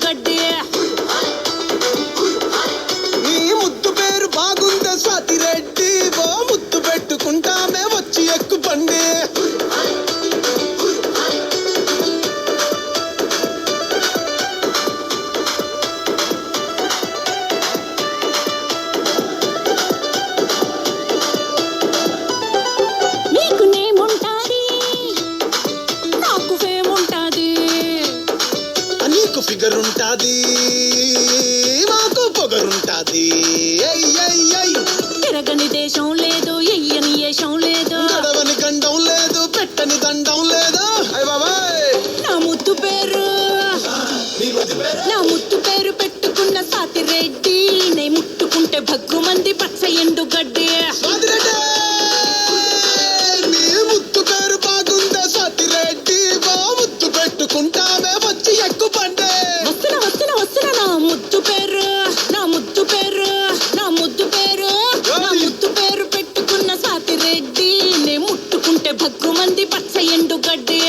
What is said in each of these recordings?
గడ్డి. నీ ముద్దు పేరు బాగుందే స్వాతి రెడ్డి, ఓ ముద్దు పెట్టుకుంటామే వచ్చి ఎక్కు బండి. ఫిగర్ ఉంటాది మాకు పొగరుంటాది. తిరగని దేశం లేదు, ఎయ్యని ఏషం లేదు, గడవని గండం లేదు, పెట్టని దండం లేదు. నా ముద్దు పేరు పెట్టుకున్న స్వాతి రెడ్డి, నే ముట్టుకుంటే భగ్గు మంది పచ్చ ఎండు గడ్డి. నీ ముద్దు పేరు బాగుందా స్వాతి రెడ్డి, ఓ ముద్దు పెట్టుకుంటామే వచ్చి ఎక్కు బండి. వస్తున్నా నా ముద్దు పేరు పెట్టుకున్న స్వాతి రెడ్డి, నే ముట్టుకుంటే భగ్గు మంది పచ్చ ఎండు గడ్డి.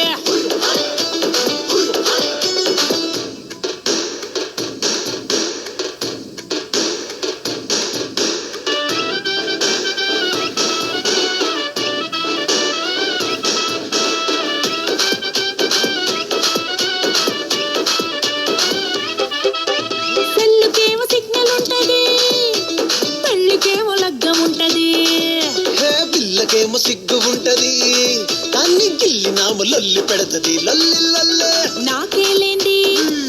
పిల్లకేమో సిగ్గు ఉంటది, దాన్ని గిల్లినాము లొల్లి పెడతది. లొల్లి లొల్లే నాకేలేంది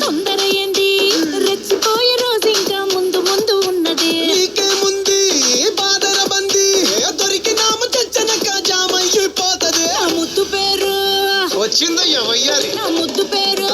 తొందర ఏంది, రెచ్చిపోయే రోజు ఇంకా ముందు ముందు ఉన్నది. నీకేముంది బాదర బంది, దొరికినాము తెచ్చనక జామయ్యిపోతది. నా ముద్దు పేరు వచ్చిందయ్యా వయ్యారి, నా ముద్దు పేరు